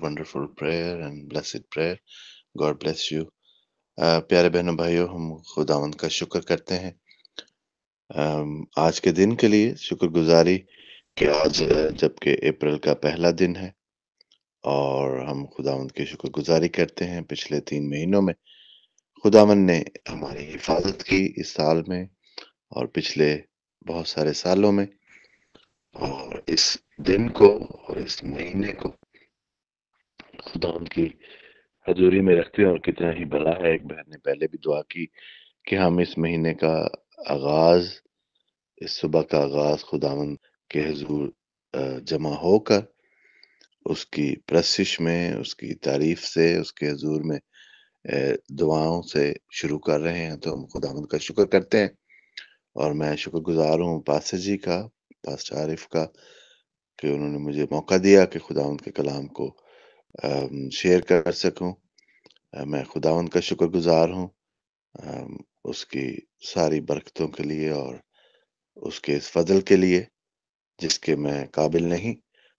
wonderful prayer and blessed prayer. God bless you. پیارے بہنوں بھائیوں، ہم خداوند کا شکر کرتے ہیں آج کے دن کے لیے، شکر گزاری کہ آج جبکہ اپریل کا پہلا دن ہے، اور ہم خداوند کی شکر گزاری کرتے ہیں پچھلے 3 مہینوں میں خداوند نے ہماری حفاظت کی اس سال میں اور پچھلے بہت سارے سالوں میں، اور اس دن کو اور اس مہینے کو خداوند کی حضوری میں رکھتے ہیں، اور کتنا ہی بڑا ہے۔ ایک بہن نے پہلے بھی دعا کی کہ ہم اس مہینے کا آغاز، اس صبح کا آغاز خداوند کے حضور جمع ہو کر اس کی پرستش میں، اس کی تعریف سے، اس کے حضور میں دعاؤں سے شروع کر رہے ہیں، تو ہم خداوند کا شکر کرتے ہیں۔ اور میں شکر گزار ہوں پاسٹر جی کا، پاسٹر عارف کا، کہ انہوں نے مجھے موقع دیا کہ خداوند کے کلام کو شیئر کر سکوں۔ میں خداوند کا شکر گزار ہوں اس کی ساری برکتوں کے لیے اور اس کے اس فضل کے لیے جس کے میں قابل نہیں،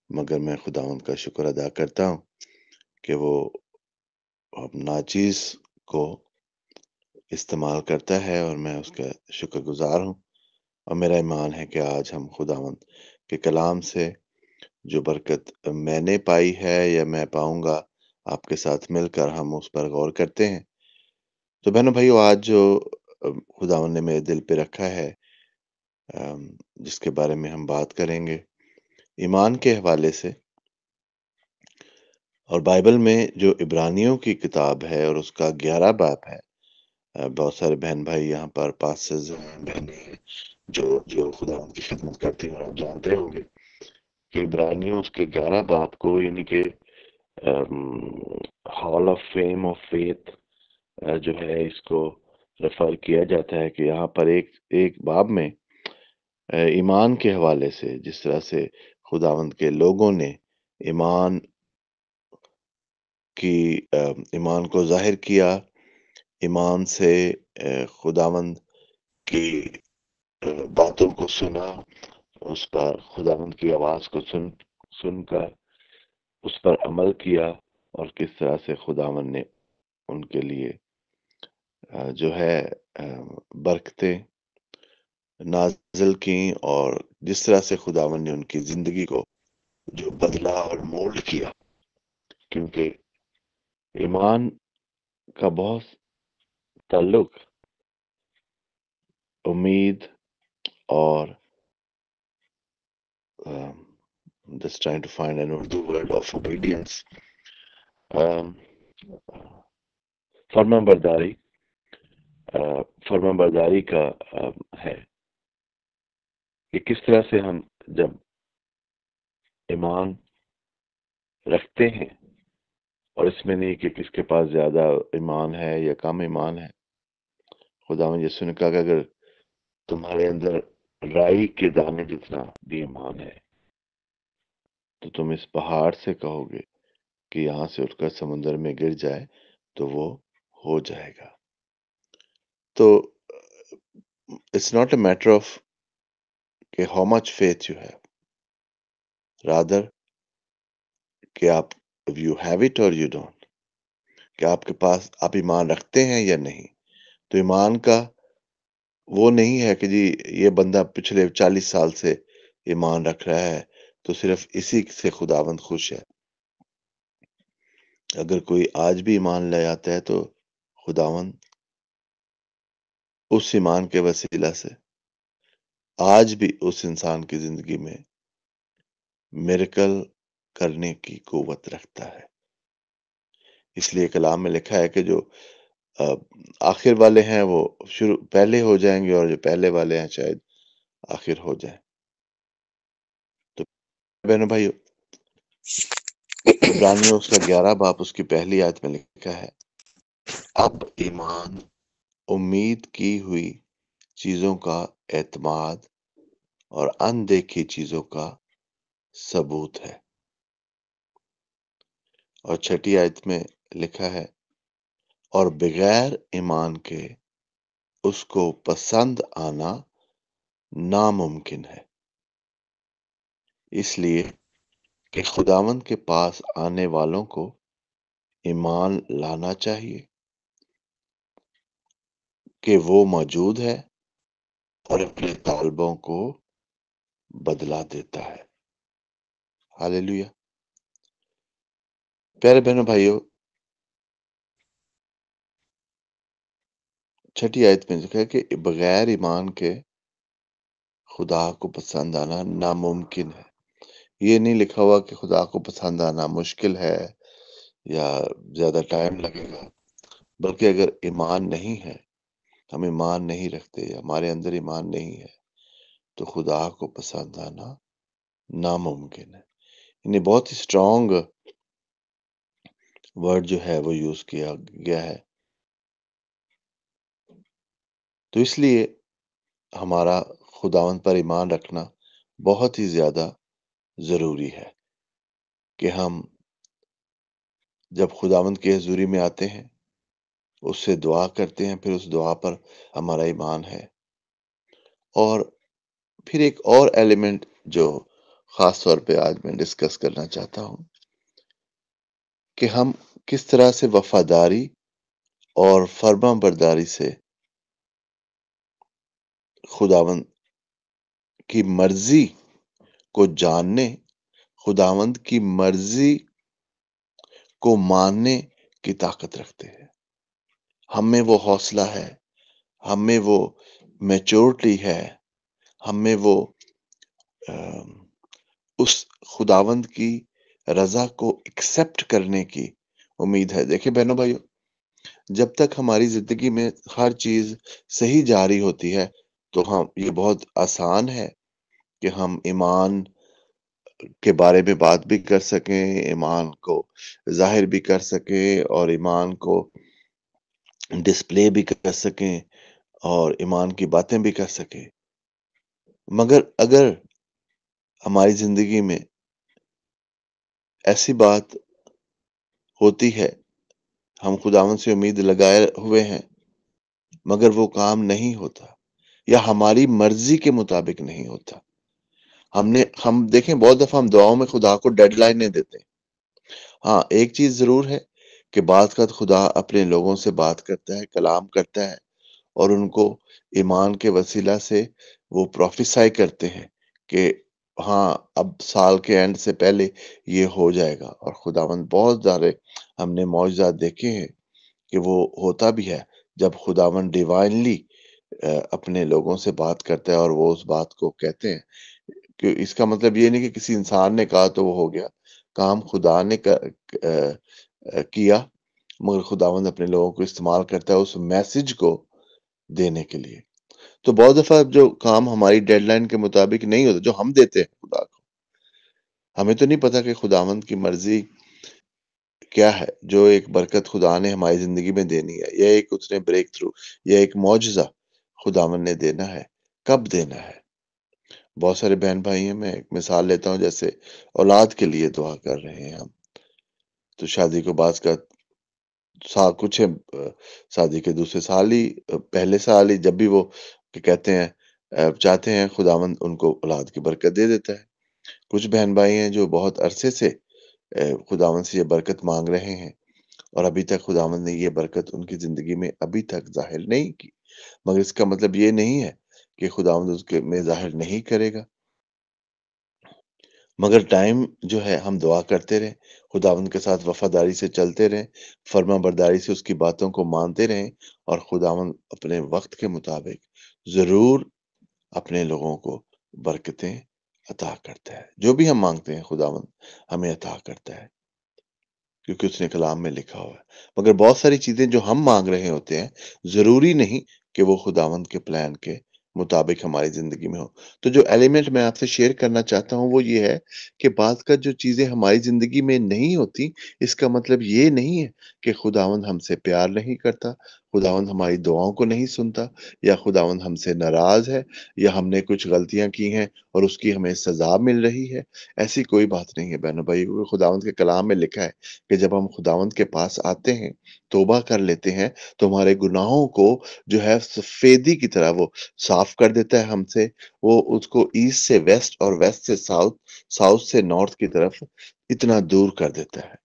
مگر میں خداوند کا شکر ادا کرتا ہوں کہ وہ ناچیز کو استعمال کرتا ہے، اور میں اس کا شکر گزار ہوں۔ اور میرا ایمان ہے کہ آج ہم خداوند کے کلام سے جو برکت میں نے پائی ہے یا میں پاؤں گا آپ کے ساتھ مل کر، ہم اس پر غور کرتے ہیں۔ تو بہنوں بھائیو، آج جو خداوند نے میرے دل پہ رکھا ہے، جس کے بارے میں ہم بات کریں گے ایمان کے حوالے سے، اور بائبل میں جو عبرانیوں کی کتاب ہے اور اس کا 11 باب ہے۔ بہت سارے بہن بھائی یہاں پر پاسٹرز ہیں، بہنیں ہیں جو خداوند کی خدمت کرتی ہیں، اور آپ جانتے ہوں گے کہ عبرانیوں اس کے 11 باب کو، یعنی کہ hall of fame of faith جو ہے، اس کو ریفر کیا جاتا ہے کہ یہاں پر ایک باب میں ایمان کے حوالے سے جس طرح سے خداوند کے لوگوں نے ایمان کو ظاہر کیا، ایمان سے خداوند کی باتوں کو سنا، اس پر خداوند کی آواز کو سن کر اس پر عمل کیا، اور کس طرح سے خداوند نے ان کے لیے جو ہے برکتیں نازل کی، اور جس طرح سے خداوند نے ان کی زندگی کو جو بدلا اور مولڈ کیا، کیونکہ ایمان کا بہت تعلق امید اور just trying to find an Urdu word of obedience، فرما برداری کا ہے کہ کس طرح سے ہم جب ایمان رکھتے ہیں، اور اس میں نہیں کہ کس کے پاس زیادہ ایمان ہے یا کم ایمان ہے۔ خداوند یسوع نے کہا کہ اگر تمہارے اندر رائی کے دانے جتنا بھی ایمان ہے تو تم اس پہاڑ سے کہو گے کہ یہاں سے اٹھ کر سمندر میں گر جائے تو وہ ہو جائے گا۔ تو it's not a matter of کہ how much faith you have، rather کہ آپ you have it or you don't، کہ آپ کے پاس آپ ایمان رکھتے ہیں یا نہیں۔ تو ایمان کا وہ نہیں ہے کہ جی یہ بندہ پچھلے 40 سال سے ایمان رکھ رہا ہے تو صرف اسی سے خداوند خوش ہے۔ اگر کوئی آج بھی ایمان لے آتا ہے تو خداوند اس ایمان کے وسیلہ سے آج بھی اس انسان کی زندگی میں میریکل کرنے کی قوت رکھتا ہے۔ اس لیے کلام میں لکھا ہے کہ جو آخر والے ہیں وہ پہلے ہو جائیں گے، اور جو پہلے والے ہیں شاید آخر ہو جائیں۔ تو بہنوں بھائیو، عبرانیوں اس کا 11 باب اس کی پہلی آیت میں لکھا ہے، اب ایمان امید کی ہوئی چیزوں کا اعتماد اور اندیکھی چیزوں کا ثبوت ہے۔ اور 6 آیت میں لکھا ہے، اور بغیر ایمان کے اس کو پسند آنا ناممکن ہے، اس لیے کہ خداوند کے پاس آنے والوں کو ایمان لانا چاہیے کہ وہ موجود ہے اور اپنے طالبوں کو بدلا دیتا ہے۔ ہاللیلویہ۔ پیارے بہنوں بھائیوں، چھٹی آیت میں لکھا ہے کہ بغیر ایمان کے خدا کو پسند آنا ناممکن ہے۔ یہ نہیں لکھا ہوا کہ خدا کو پسند آنا مشکل ہے یا زیادہ ٹائم لگے گا، بلکہ اگر ایمان نہیں ہے، ہم ایمان نہیں رکھتے، ہمارے اندر ایمان نہیں ہے، تو خدا کو پسند آنا ناممکن ہے۔ یعنی بہت ہی اسٹرانگ ورڈ جو ہے وہ یوز کیا گیا ہے۔ تو اس لیے ہمارا خداوند پر ایمان رکھنا بہت ہی زیادہ ضروری ہے کہ ہم جب خداوند کی حضوری میں آتے ہیں، اس سے دعا کرتے ہیں، پھر اس دعا پر ہمارا ایمان ہے۔ اور پھر ایک اور ایلیمنٹ جو خاص طور پہ آج میں ڈسکس کرنا چاہتا ہوں کہ ہم کس طرح سے وفاداری اور فرما برداری سے خداوند کی مرضی کو جاننے، خداوند کی مرضی کو ماننے کی طاقت رکھتے ہیں۔ ہم میں وہ حوصلہ ہے، ہم میں وہ میچورٹی ہے، ہم میں وہ اس خداوند کی رضا کو ایکسپٹ کرنے کی امید ہے۔ دیکھیں بہنوں بھائیوں، جب تک ہماری زندگی میں ہر چیز صحیح جاری ہوتی ہے تو یہ بہت آسان ہے کہ ہم ایمان کے بارے میں بات بھی کر سکیں، ایمان کو ظاہر بھی کر سکیں اور ایمان کو ڈسپلے بھی کر سکیں اور ایمان کی باتیں بھی کر سکیں۔ مگر اگر ہماری زندگی میں ایسی بات ہوتی ہے، ہم خداوند سے امید لگائے ہوئے ہیں مگر وہ کام نہیں ہوتا یا ہماری مرضی کے مطابق نہیں ہوتا، ہم دیکھیں بہت دفعہ ہم دعاؤں میں خدا کو ڈیڈ لائن نہیں دیتے۔ ہاں، ایک چیز ضرور ہے کہ بعض اوقات خدا اپنے لوگوں سے بات کرتا ہے، کلام کرتا ہے اور ان کو ایمان کے وسیلہ سے وہ پروفیسائی کرتے ہیں کہ ہاں اب سال کے اینڈ سے پہلے یہ ہو جائے گا، اور خداوند بہت سارے ہم نے معجزات دیکھے ہیں کہ وہ ہوتا بھی ہے جب خداوند ڈیوائنلی اپنے لوگوں سے بات کرتا ہے اور وہ اس بات کو کہتے ہیں، کہ اس کا مطلب یہ نہیں کہ کسی انسان نے کہا تو وہ ہو گیا، کام خدا نے کیا، مگر خداوند اپنے لوگوں کو استعمال کرتا ہے اس میسج کو دینے کے لیے۔ تو بہت دفعہ جو کام ہماری ڈیڈ لائن کے مطابق نہیں ہوتا، جو ہم دیتے ہیں خدا کو، ہمیں تو نہیں پتا کہ خداوند کی مرضی کیا ہے، جو ایک برکت خدا نے ہماری زندگی میں دینی ہے، یا ایک اس نے بریک تھرو یا ایک معجزہ خداوند نے دینا ہے، کب دینا ہے۔ بہت سارے بہن بھائی ہیں، میں ایک مثال لیتا ہوں، جیسے اولاد کے لیے دعا کر رہے ہیں ہم، تو شادی کو بعض کا کچھ شادی کے دوسرے سال ہی، پہلے سال ہی، جب بھی وہ کہتے ہیں چاہتے ہیں خداوند ان کو اولاد کی برکت دے دیتا ہے۔ کچھ بہن بھائی ہیں جو بہت عرصے سے خداوند سے یہ برکت مانگ رہے ہیں اور ابھی تک خداوند نے یہ برکت ان کی زندگی میں ابھی تک ظاہر نہیں کی، مگر اس کا مطلب یہ نہیں ہے کہ خداوند اس کے میں ظاہر نہیں کرے گا، مگر ٹائم جو ہے ہم دعا کرتے رہیں، خداوند کے ساتھ وفاداری سے چلتے رہیں، فرما برداری سے اس کی باتوں کو مانتے رہیں، اور خداوند اپنے وقت کے مطابق ضرور اپنے لوگوں کو برکتیں عطا کرتا ہے۔ جو بھی ہم مانگتے ہیں خداوند ہمیں عطا کرتا ہے، کیونکہ اس نے کلام میں لکھا ہوا ہے۔ مگر بہت ساری چیزیں جو ہم مانگ رہے ہوتے ہیں، ضروری نہیں کہ وہ خداوند کے پلان کے مطابق ہماری زندگی میں ہو۔ تو جو ایلیمنٹ میں آپ سے شیئر کرنا چاہتا ہوں وہ یہ ہے کہ بعض کا جو چیزیں ہماری زندگی میں نہیں ہوتی، اس کا مطلب یہ نہیں ہے کہ خداوند ہم سے پیار نہیں کرتا، خداوند ہماری دعاؤں کو نہیں سنتا، یا خداوند ہم سے ناراض ہے، یا ہم نے کچھ غلطیاں کی ہیں اور اس کی ہمیں سزا مل رہی ہے۔ ایسی کوئی بات نہیں ہے بہنوں بھائی، کیونکہ خداوند کے کلام میں لکھا ہے کہ جب ہم خداوند کے پاس آتے ہیں، توبہ کر لیتے ہیں، تو ہمارے گناہوں کو جو ہے سفیدی کی طرح وہ صاف کر دیتا ہے ہم سے، وہ اس کو ایسٹ سے ویسٹ اور ویسٹ سے ساؤتھ، ساؤتھ سے نارتھ کی طرف اتنا دور کر دیتا ہے۔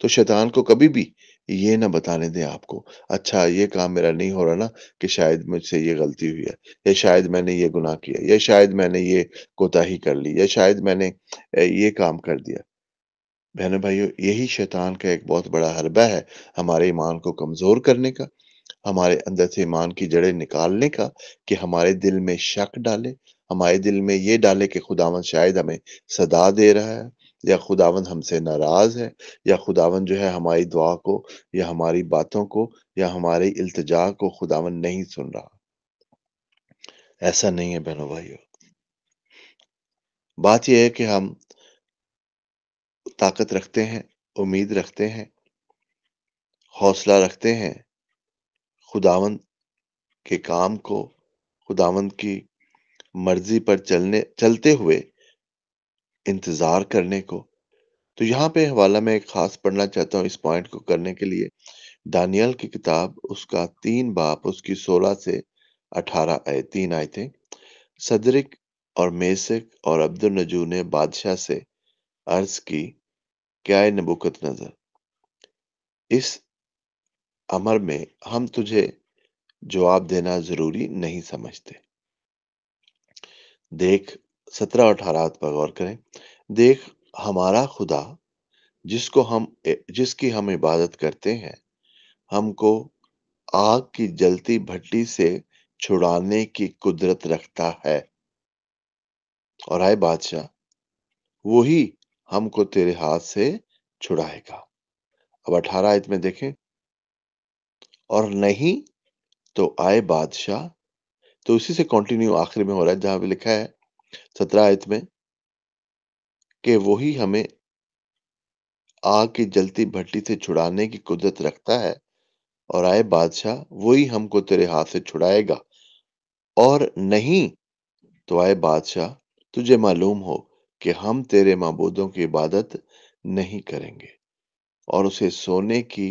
تو شیطان کو کبھی بھی یہ نہ بتانے دیں آپ کو، اچھا یہ کام میرا نہیں ہو رہا نا، کہ شاید مجھ سے یہ غلطی ہوئی ہے، یا شاید میں نے یہ گناہ کیا، یا شاید میں نے یہ کوتاہی کر لی، یا شاید میں نے یہ کام کر دیا۔ بہنوں بھائیو، یہی شیطان کا ایک بہت بڑا حربہ ہے ہمارے ایمان کو کمزور کرنے کا، ہمارے اندر سے ایمان کی جڑیں نکالنے کا، کہ ہمارے دل میں شک ڈالے، ہمارے دل میں یہ ڈالے کہ خداوند شاید ہمیں صدا دے رہا ہے، یا خداوند ہم سے ناراض ہے، یا خداوند جو ہے ہماری دعا کو، یا ہماری باتوں کو، یا ہماری التجا کو خداوند نہیں سن رہا۔ ایسا نہیں ہے بہنوں بھائیو۔ بات یہ ہے کہ ہم طاقت رکھتے ہیں، امید رکھتے ہیں، حوصلہ رکھتے ہیں خداوند کے کام کو، خداوند کی مرضی پر چلتے ہوئے انتظار کرنے کو۔ تو یہاں پہ حوالہ میں ایک خاص پڑھنا چاہتا ہوں اس پوائنٹ کو کرنے کے لیے، دانیال کی کتاب، اس کا 3 باب، اس کی 16 سے 18 آئے 3 آیتیں۔ صدرک اور میسک اور عبدالنجو نے بادشاہ سے عرض کی کہ اے نبوکت نظر، اس امر میں ہم تجھے جواب دینا ضروری نہیں سمجھتے۔ دیکھ 17 اور 18 پر غور کریں۔ دیکھ، ہمارا خدا جس کی ہم عبادت کرتے ہیں، ہم کو آگ کی جلتی بھٹی سے چھڑانے کی قدرت رکھتا ہے، اور اے بادشاہ، وہی ہم کو تیرے ہاتھ سے چھڑائے گا۔ اب 18 آیت میں دیکھیں، اور نہیں تو اے بادشاہ، تو اسی سے کنٹینیو آخر میں ہو رہا ہے جہاں پہ لکھا ہے 17 آیت میں کہ وہی ہمیں آگ کی جلتی بھٹی سے چھڑانے کی قدرت رکھتا ہے، اور اے بادشاہ، وہی ہم کو تیرے ہاتھ سے چھڑائے گا، اور نہیں تو اے بادشاہ، تجھے معلوم ہو کہ ہم تیرے معبودوں کی عبادت نہیں کریں گے، اور اسے سونے کی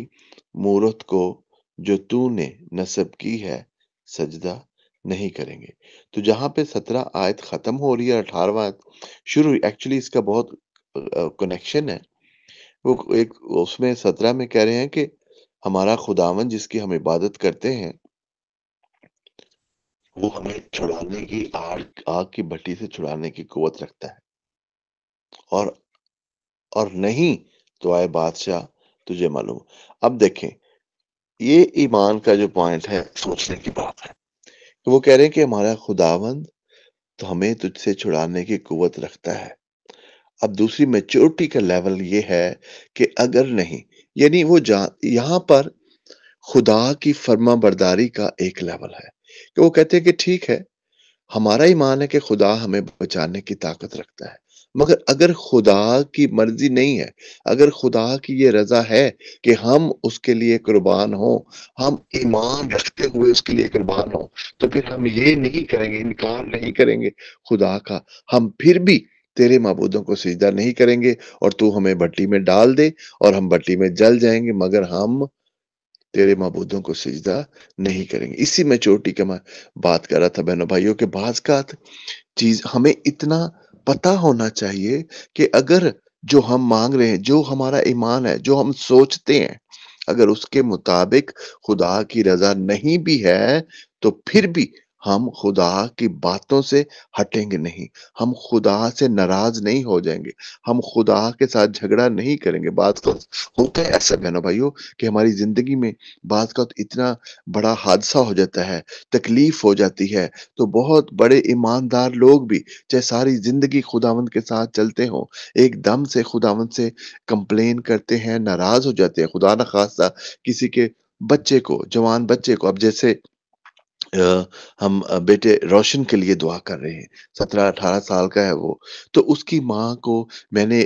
مورت کو جو تو نے نصب کی ہے سجدہ نہیں کریں گے۔ تو جہاں پہ 17 آیت ختم ہو رہی ہے، 18واں آیت شروع، ایکچولی اس کا بہت کنیکشن ہے۔ وہ ایک اس میں 17 میں کہہ رہے ہیں کہ ہمارا خداوند جس کی ہم عبادت کرتے ہیں، وہ ہمیں چھڑانے کی آگ کی بھٹی سے چھڑانے کی قوت رکھتا ہے، اور نہیں تو اے بادشاہ، تجھے معلوم۔ اب دیکھیں، یہ ایمان کا جو پوائنٹ ہے، سوچنے کی بات ہے کہ وہ کہہ رہے ہیں کہ ہمارا خداوند تو ہمیں تجھ سے چھڑانے کی قوت رکھتا ہے۔ اب دوسری میچورٹی کا لیول یہ ہے کہ اگر نہیں، یعنی وہ یہاں پر خدا کی فرما برداری کا ایک لیول ہے کہ وہ کہتے ہیں کہ ٹھیک ہے، ہمارا ایمان ہے کہ خدا ہمیں بچانے کی طاقت رکھتا ہے، مگر اگر خدا کی مرضی نہیں ہے، اگر خدا کی یہ رضا ہے کہ ہم اس کے لیے قربان ہوں، ہم ایمان رکھتے ہوئے اس کے لیے قربان ہوں، تو پھر ہم یہ نہیں کریں گے، انکار نہیں کریں گے خدا کا، ہم پھر بھی تیرے معبودوں کو سجدہ نہیں کریں گے، اور تو ہمیں بھٹی میں ڈال دے اور ہم بھٹی میں جل جائیں گے، مگر ہم تیرے معبودوں کو سجدہ نہیں کریں گے۔ اسی میں چوٹی کا میں بات کر رہا تھا بہنوں بھائیوں، کے بعض کا چیز ہمیں اتنا پتا ہونا چاہیے کہ اگر جو ہم مانگ رہے ہیں، جو ہمارا ایمان ہے، جو ہم سوچتے ہیں، اگر اس کے مطابق خدا کی رضا نہیں بھی ہے، تو پھر بھی ہم خدا کی باتوں سے ہٹیں گے نہیں، ہم خدا سے ناراض نہیں ہو جائیں گے، ہم خدا کے ساتھ جھگڑا نہیں کریں گے۔ بات کا ہوتا ہے ایسا بہنوں بھائیوں کہ ہماری زندگی میں بعض کا اتنا بڑا حادثہ ہو جاتا ہے، تکلیف ہو جاتی ہے، تو بہت بڑے ایماندار لوگ بھی چاہے ساری زندگی خداوند کے ساتھ چلتے ہوں، ایک دم سے خداوند سے کمپلین کرتے ہیں، ناراض ہو جاتے ہیں۔ خدا نخواستہ کسی کے بچے کو، جوان بچے کو، اب جیسے ہم بیٹے روشن کے لیے دعا کر رہے ہیں، 17-18 سال کا ہے وہ۔ تو اس کی ماں کو میں نے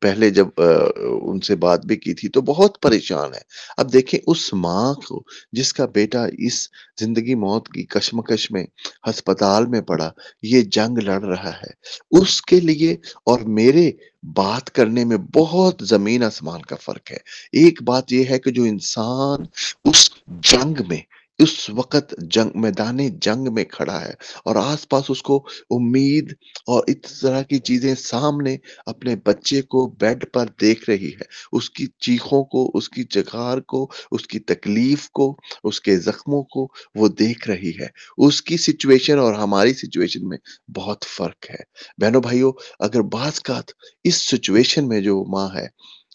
پہلے جب ان سے بات بھی کی تھی تو بہت پریشان ہے۔ اب دیکھیں اس ماں کو جس کا بیٹا اس زندگی موت کی کشمکش میں ہسپتال میں پڑا، یہ جنگ لڑ رہا ہے، اس کے لیے اور میرے بات کرنے میں بہت زمین آسمان کا فرق ہے۔ ایک بات یہ ہے کہ جو انسان اس جنگ میں اس وقت میدان جنگ میں کھڑا ہے اور آس پاس اس کو امید اور اس طرح کی چیزیں سامنے اپنے بچے کو بیڈ پر دیکھ رہی ہے، اس کی چیخوں کو، اس کی چکار کو، اس کی تکلیف کو، اس کے زخموں کو وہ دیکھ رہی ہے۔ اس کی سچویشن اور ہماری سچویشن میں بہت فرق ہے بہنوں بھائیوں۔ اگر بعض کا اس سچویشن میں جو ماں ہے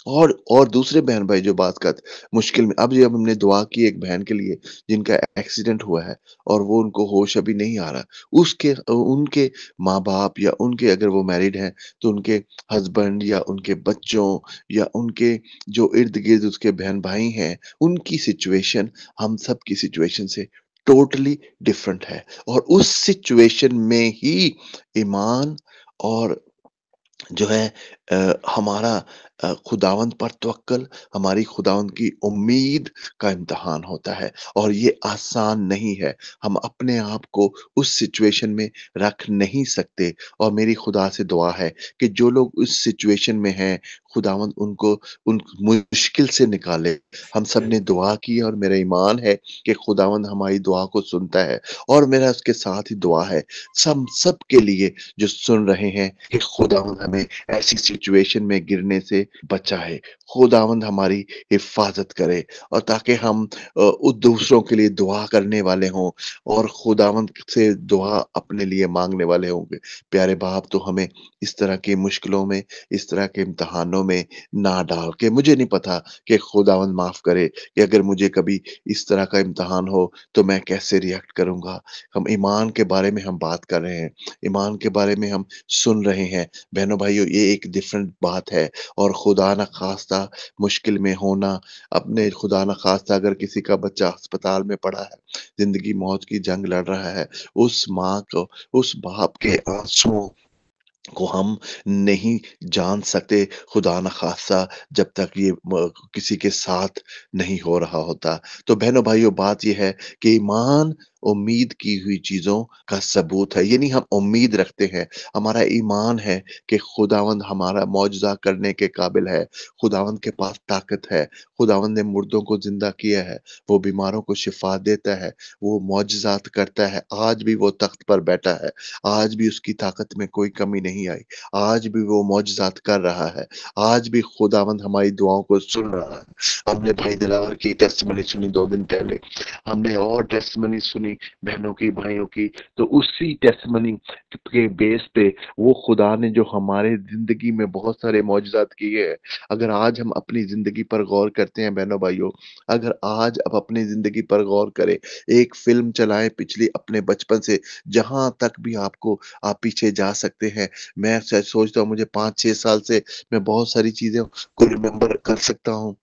اور دوسرے بہن بھائی جو بات کا مشکل میں، اب جب ہم نے دعا کی ایک بہن کے لیے جن کا ایکسیڈنٹ ہوا ہے اور وہ ان کو ہوش ابھی نہیں آ رہا، ان کے ماں باپ یا ان کے اگر وہ میرڈ ہیں تو ان کے ہسبینڈ یا ان کے بچوں یا ان کے جو ارد گرد اس کے بہن بھائی ہیں، ان کی سچویشن ہم سب کی سچویشن سے ٹوٹلی ڈفرنٹ ہے۔ اور اس سچویشن میں ہی ایمان اور جو ہے ہمارا خداوند پر توکل، ہماری خداوند کی امید کا امتحان ہوتا ہے، اور یہ آسان نہیں ہے۔ ہم اپنے آپ کو اس سچویشن میں رکھ نہیں سکتے، اور میری خدا سے دعا ہے کہ جو لوگ اس سچویشن میں ہیں خداوند ان کو ان مشکل سے نکالے۔ ہم سب نے دعا کی اور میرا ایمان ہے کہ خداوند ہماری دعا کو سنتا ہے، اور میرا اس کے ساتھ ہی دعا ہے سب کے لیے جو سن رہے ہیں کہ خداوند ہمیں ایسی سچویشن میں گرنے سے بچائے، خداوند ہماری حفاظت کرے، اور تاکہ ہم دوسروں کے لیے دعا کرنے والے ہوں اور خداوند سے دعا اپنے لیے مانگنے والے ہوں گے۔ پیارے باپ، تو ہمیں اس طرح کی مشکلوں میں، اس طرح کے امتحانوں میں نہ ڈال کے، مجھے نہیں پتا کہ خداوند معاف کرے کہ اگر مجھے کبھی اس طرح کا امتحان ہو تو میں کیسے ریئیکٹ کروں گا۔ ہم ایمان کے بارے میں ہم بات کر رہے ہیں، ایمان کے بارے میں ہم سن رہے ہیں بہنوں بھائیوں، یہ ایک ڈیفرنٹ بات ہے۔ اور خدا نہ خواستہ مشکل میں ہونا، اپنے خدا نہ خواستہ اگر کسی کا بچہ ہسپتال میں پڑا ہے، زندگی موت کی جنگ لڑ رہا ہے، اس ماں کو، اس باپ کے آنسوؤں کو ہم نہیں جان سکتے خدا نخواستہ جب تک یہ کسی کے ساتھ نہیں ہو رہا ہوتا۔ تو بہنوں بھائیوں، بات یہ ہے کہ ایمان امید کی ہوئی چیزوں کا ثبوت ہے، یعنی ہم امید رکھتے ہیں، ہمارا ایمان ہے کہ خداوند ہمارا معجزہ کرنے کے قابل ہے، خداوند کے پاس طاقت ہے، خداوند نے مردوں کو زندہ کیا ہے، وہ بیماروں کو شفا دیتا ہے، وہ معجزات کرتا ہے، آج بھی وہ تخت پر بیٹھا ہے، آج بھی اس کی طاقت میں کوئی کمی نہیں آئی، آج بھی وہ معجزات کر رہا ہے، آج بھی خداوند ہماری دعاؤں کو سن رہا ہے۔ ہم نے بھائی دلاور کی ٹیسٹمنی سنی 2 دن پہلے، ہم نے اور ٹیسٹمنی سنی بہنوں کی، بھائیوں کی، تو اسی ٹیسٹمنی کے بیس پہ وہ خدا نے جو ہمارے زندگی میں بہت سارے معجزات کیے ہیں، اگر آج ہم اپنی زندگی پر غور کرتے ہیں بہنوں بھائیوں، اگر آج اب اپنی زندگی پر غور کریں، ایک فلم چلائیں پچھلی اپنے بچپن سے جہاں تک بھی آپ پیچھے جا سکتے ہیں۔ میں سوچتا ہوں مجھے 5-6 سال سے میں بہت ساری چیزیں کو ریممبر کر سکتا ہوں،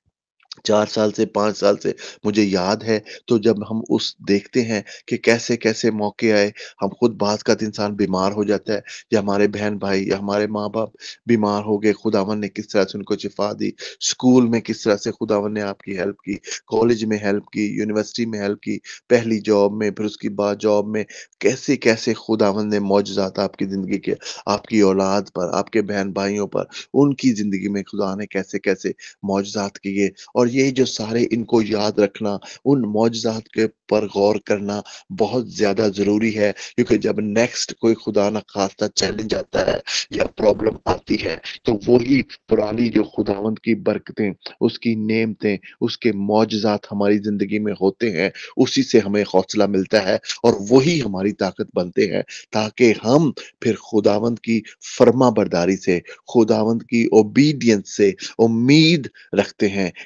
4 سال سے 5 سال سے مجھے یاد ہے۔ تو جب ہم اس دیکھتے ہیں کہ کیسے کیسے موقع آئے، ہم خود بعض کا انسان بیمار ہو جاتا ہے، یا ہمارے بہن بھائی یا ہمارے ماں باپ بیمار ہو گئے، خداوند نے کس طرح سے ان کو شفا دی، اسکول میں کس طرح سے خداوند نے آپ کی ہیلپ کی، کالج میں ہیلپ کی، یونیورسٹی میں ہیلپ کی، پہلی جاب میں، پھر اس کی بعد جاب میں، کیسے کیسے خداوند نے معجزات آپ کی زندگی کے، آپ کی اولاد پر، آپ کے بہن بھائیوں پر، ان کی زندگی میں خدا نے کیسے کیسے معجزات کیے۔ اور یہ جو سارے ان کو یاد رکھنا، ان معجزات کے پر غور کرنا بہت زیادہ ضروری ہے، کیونکہ جب نیکسٹ کوئی خدا نہ خواستہ چیلنج آتا ہے یا پرابلم آتی ہے، تو وہی پرانی جو خداوند کی برکتیں، اس کی نعمتیں، اس کے معجزات ہماری زندگی میں ہوتے ہیں، اسی سے ہمیں حوصلہ ملتا ہے، اور وہی ہماری طاقت بنتے ہیں، تاکہ ہم پھر خداوند کی فرما برداری سے، خداوند کی اوبیڈینس سے امید رکھتے ہیں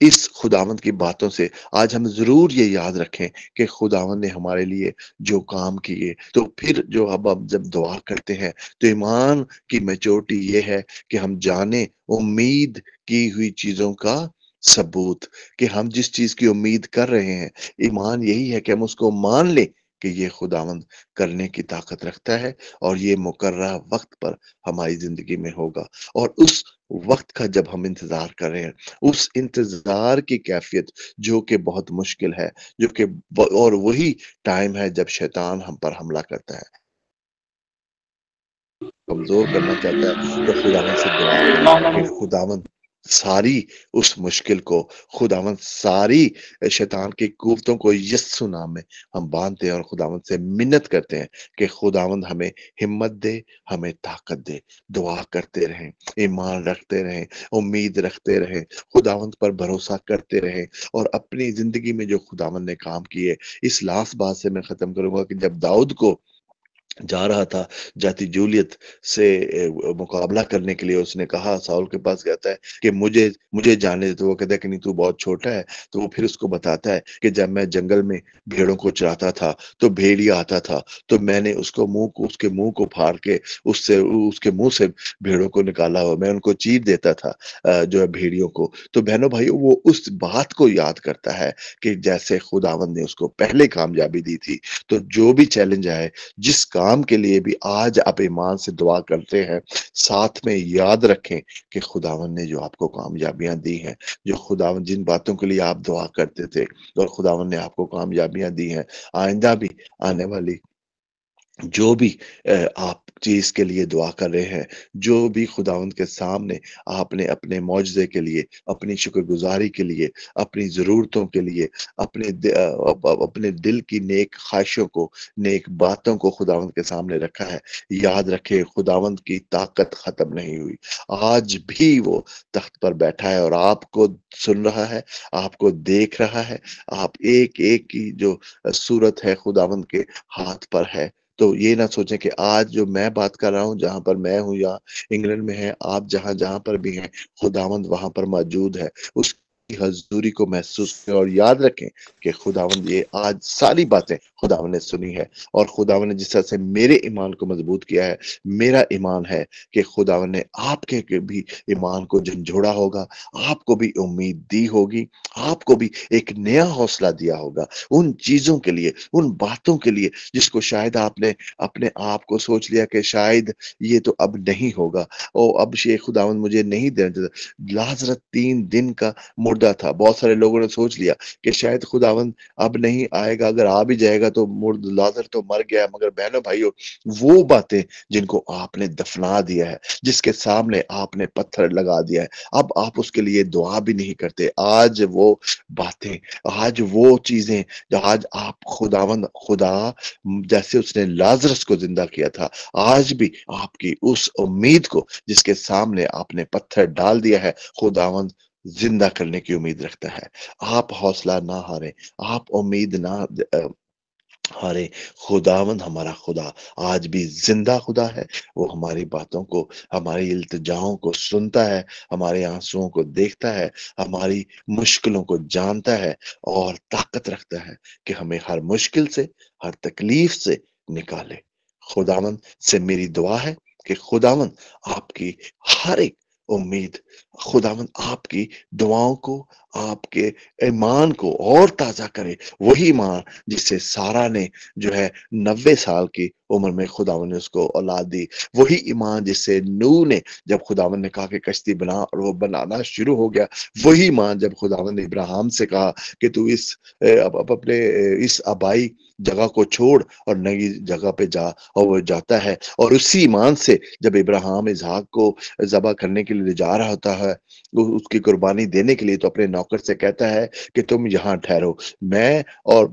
اس خداوند کی باتوں سے آج ہم ضرور یہ یاد رکھیں کہ خداوند نے ہمارے لیے جو کام کیے، تو پھر جو اب جب دعا کرتے ہیں تو ایمان کی میچورٹی یہ ہے کہ ہم جانیں امید کی ہوئی چیزوں کا ثبوت، کہ ہم جس چیز کی امید کر رہے ہیں، ایمان یہی ہے کہ ہم اس کو مان لیں کہ یہ خداوند کرنے کی طاقت رکھتا ہے اور یہ مقررہ وقت پر ہماری زندگی میں ہوگا۔ اور اس وقت کا جب ہم انتظار کر رہے ہیں، اس انتظار کی کیفیت جو کہ بہت مشکل ہے، جو کہ اور وہی ٹائم ہے جب شیطان ہم پر حملہ کرتا ہے، کمزور کرنا چاہتا ہے، تو خداوند سے دعا کریں کہ خداوند ساری اس مشکل کو، خداوند ساری شیطان کی قوتوں کو یسوع نام میں ہم باندھتے ہیں اور خداوند سے منت کرتے ہیں کہ خداوند ہمیں ہمت دے، ہمیں طاقت دے، دعا کرتے رہیں، ایمان رکھتے رہیں، امید رکھتے رہیں، خداوند پر بھروسہ کرتے رہیں، اور اپنی زندگی میں جو خداوند نے کام کیے۔ اس لاسٹ بات سے میں ختم کروں گا کہ جب داؤد کو جا رہا تھا جاتی جولیت سے مقابلہ کرنے کے لیے، اس نے کہا، ساؤل کے پاس کہتا ہے کہ مجھے جانے دے، تو وہ کہتا ہے کہ نہیں، تو بہت چھوٹا ہے۔ تو وہ پھر اس کو بتاتا ہے کہ جب میں جنگل میں بھیڑوں کو چراتا تھا تو بھیڑیا آتا تھا، تو میں نے اس کے منہ کو پھاڑ کے اس کے منہ سے بھیڑوں کو نکالا ہوا، میں ان کو چیر دیتا تھا جو ہے بھیڑیوں کو۔ تو بہنوں بھائیوں، وہ اس بات کو یاد کرتا ہے کہ جیسے خداوند نے اس کو پہلے کامیابی دی تھی، تو جو بھی چیلنج آئے، جس کام کے لیے بھی آج آپ ایمان سے دعا کرتے ہیں، ساتھ میں یاد رکھیں کہ خداوند نے جو آپ کو کامیابیاں دی ہیں، جو خداوند جن باتوں کے لیے آپ دعا کرتے تھے اور خداوند نے آپ کو کامیابیاں دی ہیں، آئندہ بھی آنے والی جو بھی آپ چیز کے لیے دعا کر رہے ہیں، جو بھی خداوند کے سامنے آپ نے اپنے معجزے کے لیے، اپنی شکر گزاری کے لیے، اپنی ضرورتوں کے لیے، اپنے دل کی نیک خواہشوں کو، نیک باتوں کو خداوند کے سامنے رکھا ہے، یاد رکھے خداوند کی طاقت ختم نہیں ہوئی۔ آج بھی وہ تخت پر بیٹھا ہے اور آپ کو سن رہا ہے، آپ کو دیکھ رہا ہے، آپ ایک ایک کی جو صورت ہے خداوند کے ہاتھ پر ہے۔ تو یہ نہ سوچیں کہ آج جو میں بات کر رہا ہوں، جہاں پر میں ہوں یا انگلینڈ میں ہے، آپ جہاں پر بھی ہیں، خداوند وہاں پر موجود ہے۔ اس کی حضوری کو محسوس کریں اور یاد رکھیں کہ خداوند یہ آج ساری باتیں خداوند نے سنی ہے، اور خداوند نے جس طرح سے میرے ایمان کو مضبوط کیا ہے، میرا ایمان ہے کہ خداوند نے آپ کے بھی ایمان کو جھنجھوڑا ہوگا، آپ کو بھی امید دی ہوگی، آپ کو بھی ایک نیا حوصلہ دیا ہوگا ان چیزوں کے لیے، ان باتوں کے لیے جس کو شاید آپ نے اپنے آپ کو سوچ لیا کہ شاید یہ تو اب نہیں ہوگا، اور اب شیخ خداوند مجھے نہیں دینا چاہتا۔ لازرس 3 دن کا مردہ تھا، بہت سارے لوگوں نے سوچ لیا کہ شاید خداوند اب نہیں آئے گا، اگر آ بھی جائے گا تو لازر تو مر گیا۔ مگر بہنوں بھائیوں، وہ باتیں جن کو آپ نے دفنا دیا ہے، جس کے سامنے آپ نے پتھر لگا دیا ہے، اب آپ اس کے لیے دعا بھی نہیں کرتے۔ آج وہ باتیں، آج وہ چیزیں جو آج آپ خدا جیسے اس نے لازرس کو زندہ کیا تھا، آج بھی آپ کی اس امید کو جس کے سامنے آپ نے پتھر ڈال دیا ہے، خداوند زندہ کرنے کی امید رکھتا ہے۔ آپ حوصلہ نہ ہاریں، آپ امید نہ ہارے۔ خداوند ہمارا خدا آج بھی زندہ خدا ہے، وہ ہماری باتوں کو، ہماری التجاؤں کو سنتا ہے، ہمارے آنسوؤں کو دیکھتا ہے، ہماری مشکلوں کو جانتا ہے، اور طاقت رکھتا ہے کہ ہمیں ہر مشکل سے، ہر تکلیف سے نکالے۔ خداوند سے میری دعا ہے کہ خداوند آپ کی ہر ایک امید، خداوند آپ کی دعاؤں کو، آپ کے ایمان کو اور تازہ کرے۔ وہی ایمان جس سے سارا نے جو ہے 90 سال کی عمر میں خداوند نے اس کو اولاد دی، وہی ایمان جس سے نوح نے جب خداوند نے کہا کہ کشتی بنا اور وہ بنانا شروع ہو گیا، وہی ایمان جب خداوند نے ابراہیم سے کہا کہ تو اپنے اس آبائی جگہ کو چھوڑ اور نئی جگہ پہ جا، اور وہ جاتا ہے، اور اسی ایمان سے جب ابراہیم اسحاق کو ذبح کرنے کے لیے جا رہا ہوتا ہے، اس کی قربانی دینے کے لیے، تو اپنے نوکر سے کہتا ہے کہ تم یہاں ٹھہرو، میں اور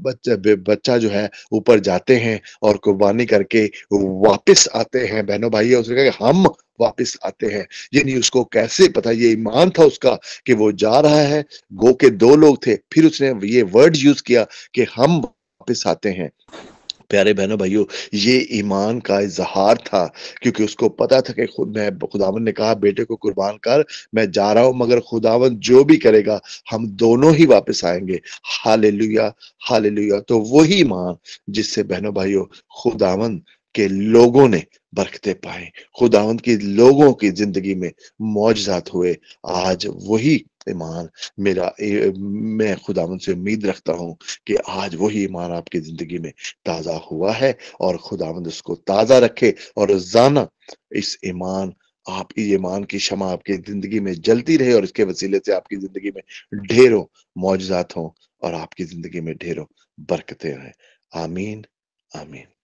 بچہ جو ہے اوپر جاتے ہیں اور قربانی کر کے واپس آتے ہیں۔ بہنوں بھائی، اس نے کہا کہ ہم واپس آتے ہیں، یعنی اس کو کیسے پتا، یہ ایمان تھا اس کا کہ وہ جا رہا ہے، گو کے 2 لوگ تھے، پھر اس نے یہ ورڈ یوز کیا کہ ہم واپس آتے ہیں۔ پیارے بہنوں بھائیوں، یہ ایمان کا اظہار تھا، کیونکہ اس کو پتا تھا کہ خداوند نے کہا بیٹے کو قربان کر، میں جا رہا ہوں، مگر خداوند جو بھی کرے گا ہم دونوں ہی واپس آئیں گے۔ ہاللیلویا، ہاللیلویا۔ تو وہی ایمان جس سے بہنوں بھائیوں خداوند کے لوگوں نے برکتیں پائیں، خداوند کی لوگوں کی زندگی میں معجزات ہوئے، آج وہی ایمان میں خداوند سے امید رکھتا ہوں کہ آج وہی ایمان آپ کی زندگی میں تازہ ہوا ہے، اور خداوند اس کو تازہ رکھے، اور روزانہ اس ایمان کی شمع آپ کی زندگی میں جلتی رہے، اور اس کے وسیلے سے آپ کی زندگی میں ڈھیروں معجزات ہوں، اور آپ کی زندگی میں ڈھیروں برکتیں ہیں۔ آمین، آمین۔